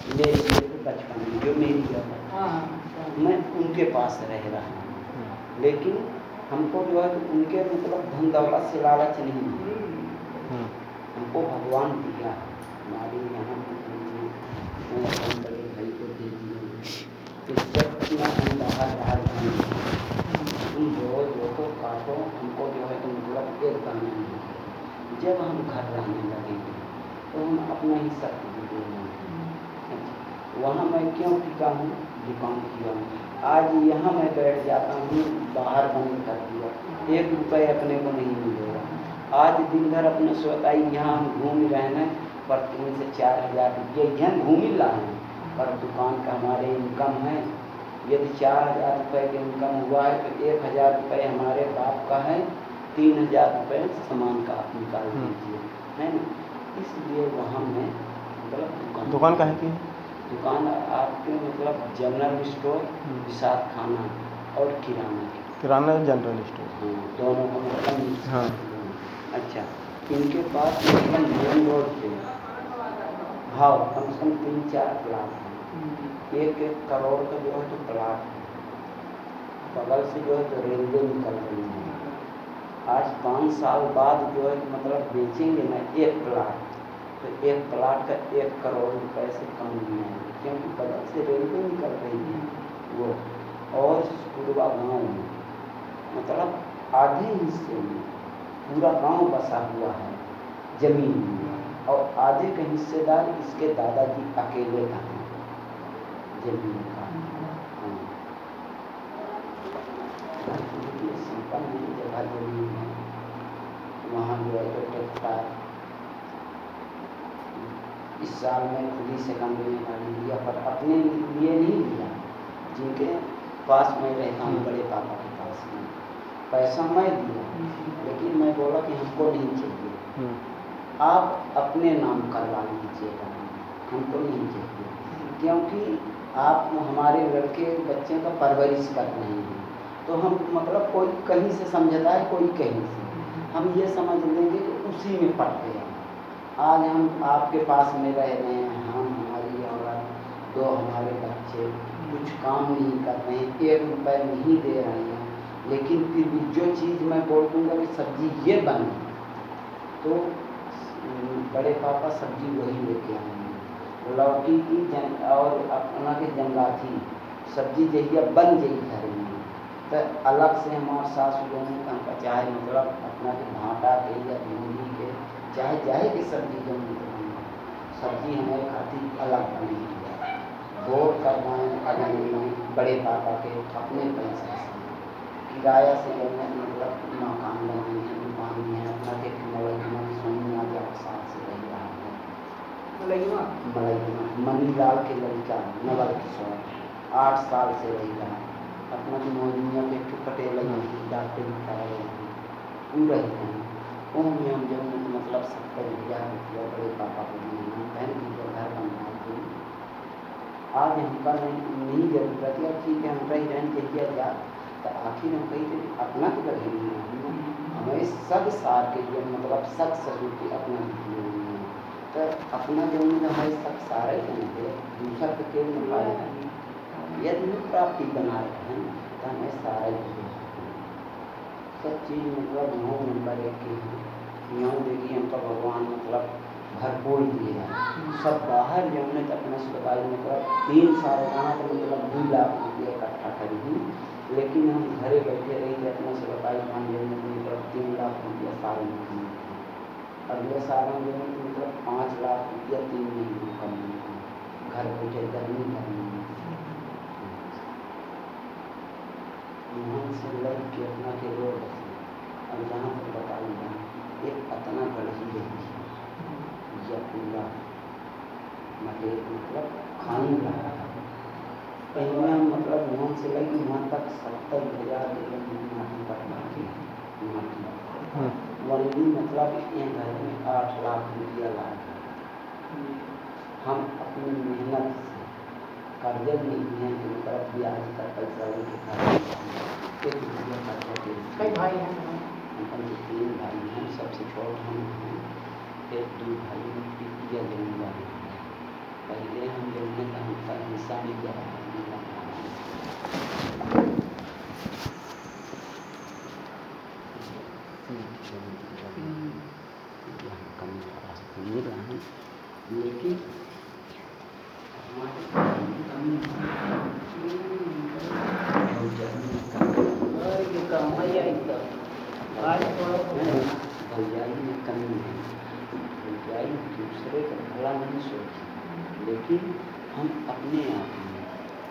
मेरे लिए तो बचपन में जो मेरी जगह मैं उनके पास रह रहा हूँ, लेकिन हमको जो है उनके मतलब धन दौलत से लालच नहीं है। हमको भगवान दिया हमारे यहाँ मैं अपने बड़े भाई को दे दिए। जब मैं बाहर तुम जो तो काटो, हमको जो है तो मतलब एक करना नहीं। जब हम घर रहने लगेंगे तो हम अपना ही सब देंगे। वहाँ मैं क्यों टिका हूँ, दुकान किया हूँ। आज यहाँ मैं बैठ जाता हूँ, बाहर बंद कर दिया, 1 रुपये अपने को नहीं मिलेगा। आज दिन भर अपने सोताई यहाँ हम घूम रहे हैं, पर 3 से 4 हज़ार रुपये यहाँ घूम ही रहा है, पर दुकान का हमारे इनकम है। यदि 4,000 रुपये का इनकम हुआ है तो 1,000 रुपये हमारे बाप का है, 3,000 रुपये सामान का आप निकाल दीजिए, है ना। इसलिए वहाँ में मतलब दुकान का है कि दुकान आपके मतलब जनरल स्टोर, विशाख खाना और किराना जनरल स्टोर, दोनों का मतलब। हाँ। अच्छा, इनके पास मतलब मेन रोड पे हाँ कम से कम 3-4 प्लाट हैं। 1-1 करोड़ का जो है तो प्लाट है। बगल से जो है तो रेलवे निकल रही है। आज 5 साल बाद जो है मतलब बेचेंगे ना 1 प्लाट, तो 1 प्लाट का 1 करोड़ रुपए से कम नहीं है, क्योंकि बगल से रेलवे निकल रही है वो। और पूर्वा गांव में मतलब आधे हिस्से में पूरा गांव बसा हुआ है जमीन में, और आधे के हिस्सेदार इसके दादाजी अकेले का है जमीन का। संपन्न जगह जमीन है, वहाँ जो है तो ट्रैक्टर इस साल में खुद ही सेकंड में गाड़ी लिया, पर अपने लिए नहीं लिया, जिनके पास मैं रहता हूँ बड़े पापा के पास में। पैसा मैं दिया, लेकिन मैं बोला कि हमको नहीं चाहिए, आप अपने नाम करवा लीजिएगा, हमको नहीं चाहिए, क्योंकि आप हमारे लड़के बच्चे का परवरिश कर रहे हैं। तो हम मतलब कोई कहीं से समझता है, कोई कहीं से, हम ये समझ लेंगे कि उसी में पड़ गया। आज हम आपके पास में रह रहे हैं, हम हमारी औरत, 2 हमारे बच्चे कुछ काम नहीं कर रहे हैं, 1 रुपये नहीं दे रहे हैं, लेकिन फिर भी जो चीज़ मैं बोल दूँगा कि सब्जी ये बने, तो बड़े पापा सब्जी वही लेके आएंगे। लौकी की और अपना के जंगला थी सब्जी जहिया बन गई घर में, तो अलग से हमारे सासू लोगों का चाहे मतलब अपना के भाटा के या भिंडी के चाहे जाए कि सब्जी जमी सब्जी हमारे खाती अलग बनी है। बोर करवाएँ अलग बड़े पापा के अपने पैसे से, किराया से मतलब मकान बनाए हैं, दुकान में है, अपना के मलैया सोनिया के साथ से रह रहा है। मलैया मनीलाल के लड़का नवल किशोर 8 साल से रह रहा, अपना की मोहनिया के पटेल डॉक्टर करा रहे हैं, वो रहते हैं। में हम जो मतलब 70,000 रुपया बड़े पापा को महीना बहन की जो घर बनवा थे। आज हमका नहीं जरूरत है, ठीक है हम रही रहन के जा, तो आखिर हम कही थे अपना तो घर नहीं हमें सब सार के लिए मतलब सब ससुर की अपना दिए हुए हैं, तो अपना जो हमारे सब सारे थे दूसरा तो केवल निकाले यदि प्राप्ति बना रहे हैं तो हमें सारे सब चीज़ मतलब 9 नंबर 1 के हैं। यहाँ देखिए हमका भगवान मतलब भरपूर दिए हैं। सब बाहर जो हमने अपना अस्पताल मतलब 3 साल कहाँ तो मतलब 2 लाख रुपये इकट्ठा करी हुई, लेकिन हम घरे बैठे रही थे अपना अस्पताल मान लेने में मतलब 3 लाख रुपया साल में कमाए थे। अगले साल हम जो मतलब 5 लाख रुपया 3 महीने कमाए थे घर बैठे गर्मी करने में। यहाँ से लग के अपना के रोड अब जहाँ पर बताऊँगा एक अतना गढ़ी रही है या पूरा मतलब खानी रहा है। कहीं में मतलब वहाँ से लगी वहाँ तक 70,000 माटी पटना की माटी वही मतलब ये घर में 8 लाख रुपया लाए। हम अपनी मेहनत से कर्जे नहीं है कि मतलब ब्याज का पैसा कई भाई हैं, हम 3 भाई हैं, सबसे छोटे हम हैं, फिर 2 भाई पितिया जमींदार। पहले हम जब दिशा में जा रहा है, लेकिन भौजाई में कमी है। भौजाई दूसरे का भला नहीं सोची, लेकिन हम अपने आप में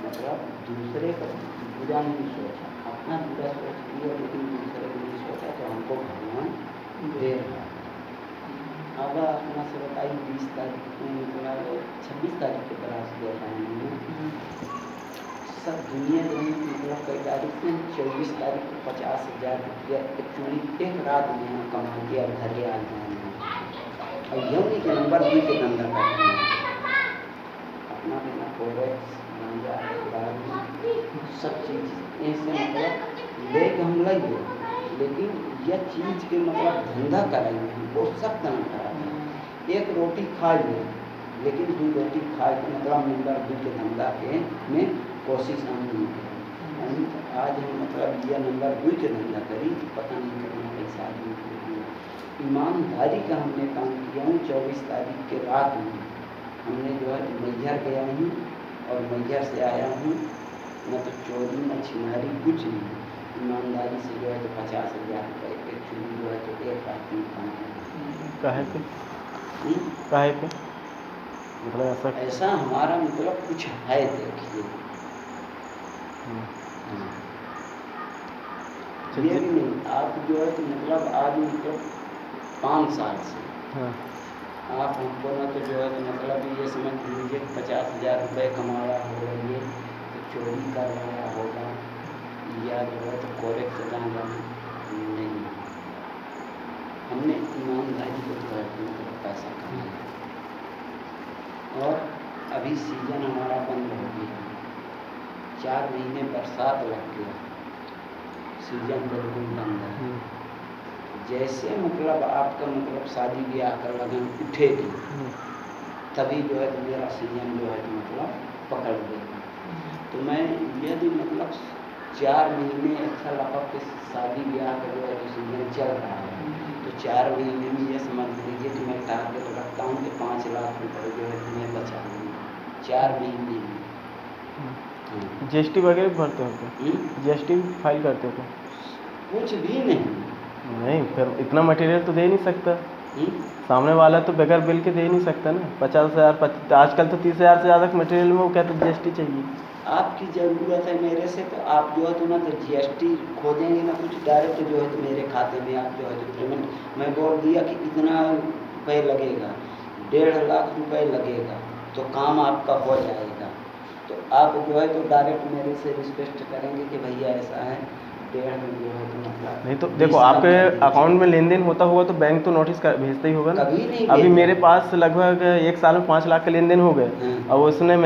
मतलब दूसरे का बुरा नहीं सोचा, अपना बुरा सोच लिया लेकिन दूसरे को नहीं सोचा, तो हमको भगवान दे रहा है। अब अपना से बताइए 20 तारीख को मतलब 26 तारीख के बरात गया था हमने, सब दुनिया जो है मतलब कई तारीख से 24 तारीख को 50,000 रुपया एक्चुअली एक रात में हम कमा के अब घर आ जाएंगे। और यौनी के नंबर 2 के धंधा करते हैं, अपना देना फोरेक्स गांजा दारू सब चीज़ ऐसे मतलब ले के हम लगे, लेकिन यह चीज़ के मतलब धंधा करेंगे हमको सब तरह कराते हैं। एक रोटी खाइए लेकिन 2 रोटी खाए के मतलब नंबर 2 के धंधा के में कोशिश हम नहीं करें। आज हम मतलब यह नंबर 2 के धंधा करी तो पता नहीं कितना पैसा आदमी को दिया। ईमानदारी का हमने काम किया हूँ। 24 तारीख के रात में हमने जो है मैहर गया हूँ और मैहर से आया हूँ, न तो चोरी न छिनारी कुछ नहीं, ईमानदारी से जो है तो 50,000 रुपये एक्चुअली जो है तो एक रात में काम काहे पे मतलब ऐसा हमारा मतलब कुछ है। देखिए ये भी नहीं, आप जो है तो मतलब आज मतलब 5 साल से आप हमको ना तो जो है तो मतलब ये समझ लीजिए 50,000 रुपये कमाया होगा, ये तो चोरी करवाया होगा या जो है तो कोरेक्स गांजा नहीं, हमने ईमानदारी को जो है मतलब पैसा कमाया। और अभी सीजन हमारा बंद हो गया, 4 महीने बरसात लग गया, सीजन बिल्कुल बंद है। जैसे मतलब आपका मतलब शादी ब्याह का लगन उठेगी तभी जो है तो मेरा सीजन जो है तो मतलब पकड़ लेगा। तो मैं यदि मतलब 4 महीने अच्छा लगा कि शादी ब्याह का जो है तो सीजन चल रहा है, तो 4 महीने में ये समझ लीजिए कि मैं टारगेट रखता हूँ कि 5 लाख रुपये जो है मैं बचा लूँगा 4 महीने में। जीएसटी वगैरह भरते हो क्या? जीएसटी फाइल करते हो क्या? कुछ भी नहीं। फिर इतना मटेरियल तो दे नहीं सकता, सामने वाला तो बगैर बिल के दे नहीं सकता ना। 50,000 आजकल तो 30,000 से ज़्यादा मटेरियल में वो कहते हैं जीएसटी चाहिए। आपकी ज़रूरत है मेरे से, तो आप जो है तो ना तो जीएसटी खोजेंगे ना कुछ, डायरेक्ट जो है तो मेरे खाते में आप जो है तो पेमेंट, मैं बोल दिया कि इतना रुपये लगेगा, 1.5 लाख रुपये लगेगा, तो काम आपका हो जाएगा। तो आप जो है तो डायरेक्ट मेरे से रिक्वेस्ट करेंगे कि भैया ऐसा है, 1.5 में जो है तो मतलब नहीं तो देखो आपके अकाउंट में लेन देन होता होगा तो बैंक तो नोटिस भेजता ही होगा ना। कभी नहीं अभी भेजा। मेरे पास लगभग 1 साल में 5 लाख के लेन देन हो गए, और उसने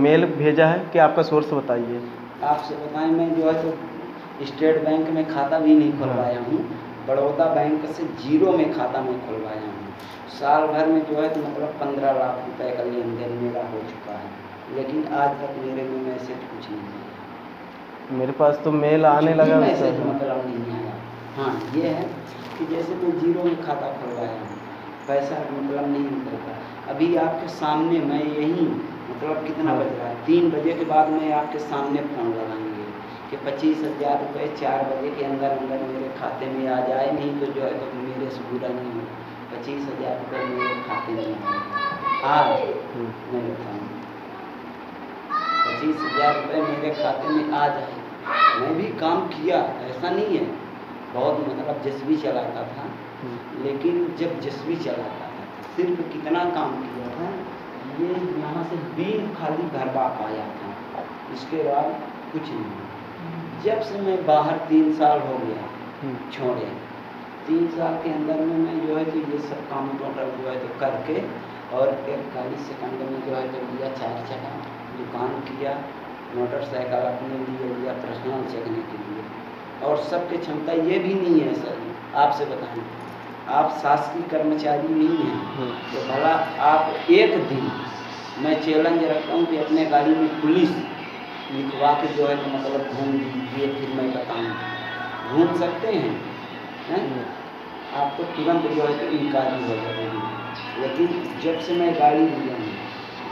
मेल भेजा है कि आपका सोर्स बताइए। आपसे बताएं, मैं जो है तो स्टेट बैंक में खाता भी नहीं खुलवाया हूँ, बड़ौदा बैंक से 0 में खाता मैं खुलवाया हूँ। साल भर में जो है तो मतलब 15 लाख रुपए का लेन देन मेरा हो चुका है, लेकिन आज तक मेरे में मैसेज कुछ नहीं आया। मेरे पास तो मेल आने लगा मैसेज मतलब नहीं आया। हाँ ये है कि जैसे मैं 0 में खाता खुलवाया हूँ, पैसा मतलब नहीं निकलता। अभी आपके सामने मैं यही मतलब कितना बज रहा है, 3 बजे के बाद मैं आपके सामने फ़ोन लगाएंगे कि 25,000 रुपये 4 बजे के अंदर अंदर मेरे खाते में आ जाए, नहीं तो जो है तो मेरे से बुरा नहीं होगा। 25,000 रुपये मेरे खाते में आज मैं बताऊँ 25,000 रुपये मेरे खाते में आ जाए। मैं भी काम किया, ऐसा नहीं है, बहुत मतलब जस्वी चलाता था, लेकिन जब जस्वी चलाता था सिर्फ कितना काम किया था, ये यहाँ से बिल खाली भरवा पाया था, इसके बाद कुछ नहीं। जब से मैं बाहर 3 साल हो गया छोड़े, 3 साल के अंदर में मैं जो है तो ये सब काम टोटल जो है तो करके और 41 सेकंड में जो है तो लिया 4 चक्का, दुकान किया, मोटरसाइकिल अपने लिए लिया पर्सनल चलने के लिए। और सबके क्षमता ये भी नहीं है सर, आपसे बताएं, आप शासकीय कर्मचारी नहीं हैं तो भला आप एक दिन मैं चैलेंज रखता हूँ कि अपने गाड़ी में पुलिस लिखवा के जो है तो मतलब घूम दीजिए, फिर मैं बताऊँ घूम सकते हैं? आप तो तुरंत जो है तो इनकारी हो जाएगी। लेकिन जब से मैं गाड़ी लिया हूँ,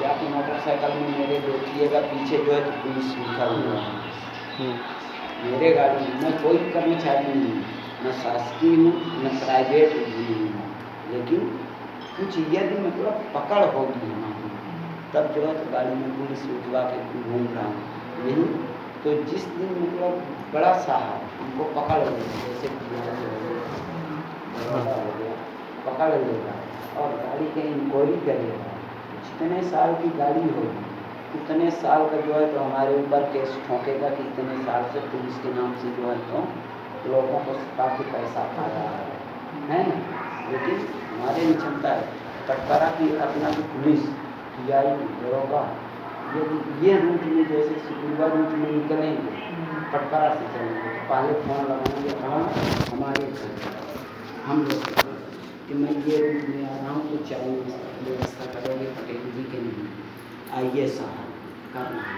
जाके मोटरसाइकिल में मेरे देखिएगा पीछे जो है तो पुलिस लिखा हुआ है। मेरे गाड़ी में मैं कोई कर्मचारी नहीं हूँ, न शासकीय हूँ न प्राइवेट भी हूँ, लेकिन कुछ यदि मतलब पकड़ होगी हमारी तब जो है तो गाड़ी में पुलिस लिखवा के घूम रहा हूँ। नहीं तो जिस दिन मतलब बड़ा साहब उनको पकड़ लेगा, जैसे हो गया पकड़ लेगा और गाड़ी की इंक्वायरी करेगा, जितने साल की गाड़ी होगी उतने साल का जो है तो हमारे ऊपर केस ठोकेगा कि इतने साल से पुलिस के नाम से जो है तो लोगों को काफ़ी पैसा खा रहा है ना। लेकिन हमारे में क्षमता है कटकरा की अपना की पुलिस पीआई दरोगा ये रूट में जैसे सिकुड़वा रूट में निकलेंगे कटकरा से चलेंगे तो पहले फोन लगाएंगे कहाँ हमारे घर हम लोग कि मैं ये रूट में आ रहा हूँ तो चाय व्यवस्था करोगे पटेल जी के नहीं आइए साहब करना है।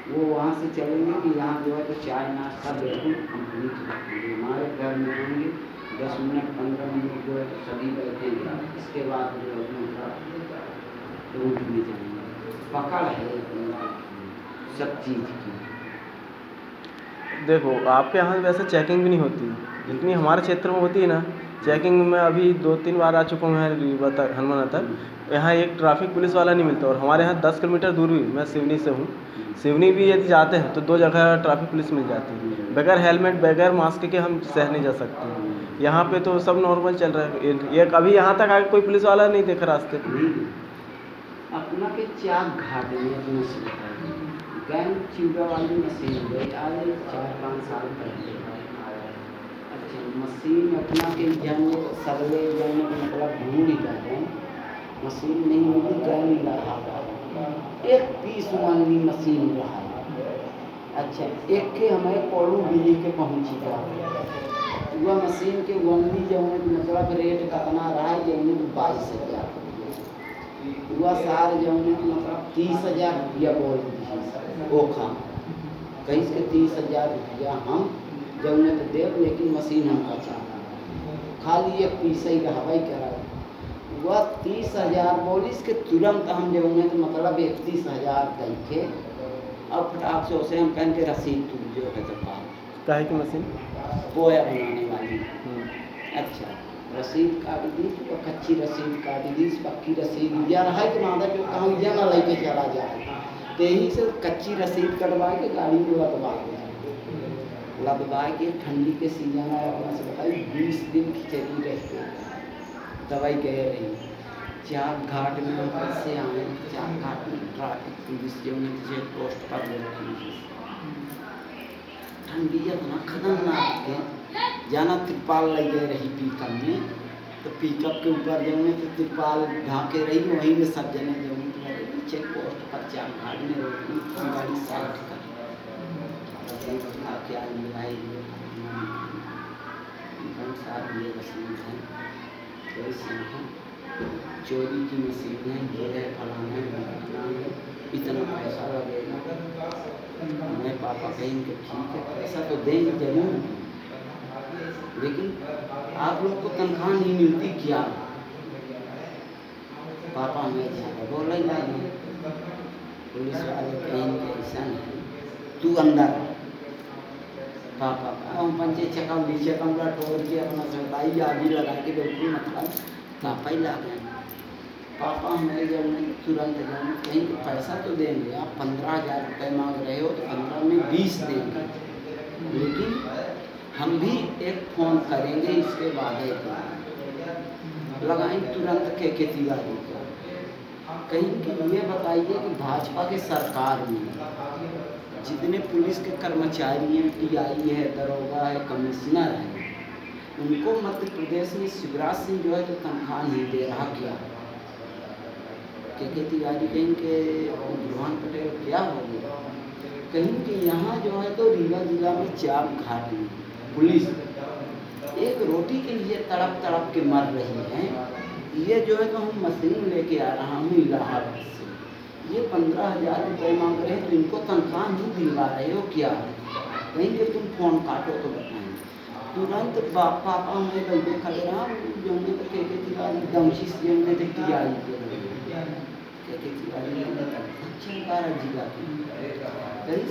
वो वहाँ से चलेंगे कि यहाँ जो है तो चाय नाश्ता बिल्कुल कंप्लीट रखेंगे, हमारे घर में आएंगे 10 मिनट 15 मिनट जो है तो सभी बैठेंगे, इसके बाद जो है अपना रूट में जाएंगे। पकड़ है सब चीज़ की। देखो आपके यहाँ वैसे चेकिंग भी नहीं होती जितनी हमारे क्षेत्र में होती है ना। चेकिंग में अभी 2-3 बार आ चुका हूँ मैं रीवा तक, हनुमाना तक। यहाँ एक ट्रैफिक पुलिस वाला नहीं मिलता और हमारे यहाँ 10 किलोमीटर दूर भी, मैं सिवनी से हूँ, सिवनी भी यदि जाते हैं तो 2 जगह ट्रैफिक पुलिस मिल जाती है। बगैर हेलमेट बगैर मास्क के हम शहर नहीं जा सकते। यहाँ पे तो सब नॉर्मल चल रहा है। ये कभी यहाँ तक आके कोई पुलिस वाला नहीं देखा रास्ते पे। अपना के चाक घाट में अपना से गैंग चिवड़ा वाली मशीन गई आज 4-5 साल पहले। अच्छा मशीन अपना के जाने सगले जाने का मतलब ढूंढ ही जाते हैं, मशीन नहीं मिली गैंग रहा एक पीस वाली मशीन रहा। अच्छा एक के हमें कोलू बिजली के पहुँची था वह मशीन के वनली जो मतलब रेट कितना रहा है जो 22,000 हुआ सार जो मतलब 30,000 रुपया बोल दी वो खा कहीं के 30,000 रुपया हम जब तो देव लेकिन मशीन हमका चाहता खाली एक पीस ही रहवाई करा वह 30,000 बोलिस के तुरंत हम जब तो मतलब 31,000 देखे अब फटाक से उसे हम पहन के रसीद तुम जो है तो काहे की मशीन पोया बनाने वाली। अच्छा रसीद काट दी तो कच्ची रसीद काट दी पक्की रसीद या रहा कि मादा जो कहाँ या ना लेके चला जाए तो यही से कच्ची रसीद कटवा के गाड़ी में लदवा के ठंडी के सीजन में अपना से बताइए 20 दिन खिचड़ी रहती दवाई गए रही चाक घाट में कैसे आए चाक घाट में ट्रैफिक पुलिस जो चेक पोस्ट पर रखी ठंडी अपना खतरनाक के जाना तिरपाल लग गए रही पिकअप में तो पिकअप के ऊपर जो है तो तिरपाल ढाके रही वहीं में सब जने जो चेक पोस्ट पर चाक घाट में रोकी गाड़ी साइड कर क्या भाई साथ ये मशीन है कैसे है चोरी की मशीन है ये है फलाना है इतना पैसा लगेगा। मैं पापा कहेंगे ठीक है पैसा तो देंगे जरूर लेकिन आप लोग को तनख्वाह नहीं मिलती क्या? पापा मैं ज़्यादा बोला ही नहीं पुलिस वाले कहेंगे ऐसा नहीं तू अंदर पापा हम पंचे चकमला टोर के अपना सरदाई आगे लगा के बिल्कुल मतलब पापा ही ला गए। पापा हमें जब नहीं तुरंत जाने कहीं पैसा तो देंगे आप 15,000 रुपये मांग रहे हो तो 15 में 20 देंगे लेकिन हम भी एक फ़ोन करेंगे इसके बाद लगाएंगे तुरंत के तिवारी को कहीं कि ये बताइए कि भाजपा के सरकार में जितने पुलिस के कर्मचारी हैं टीआई है दरोगा है कमिश्नर है उनको मध्य प्रदेश में शिवराज सिंह जो है तो तनख्वाह नहीं दे रहा क्या? के तिवारी कहीं के भगवान पटेल क्या हो गया कहीं कि यहाँ जो है तो रीवा जिला में चाक घाट में पुलिस एक रोटी के लिए तड़प के मर रही है। ये जो है तो हम मशीन लेके आ रहा हूँ इलाहाबाद से ये 15,000 रुपये मांग रहे हैं तो इनको तनख्वाह नहीं दिलवा रहे हो क्या है? कहेंगे तुम फ़ोन काटो तो बताएंगे। तुरंत पापा मैं बैठे खड़े रहा जो मैं तो के तिवारी दमशीस जो मैं तो टीआई के तिवारी अच्छा 12 जिला की कहीं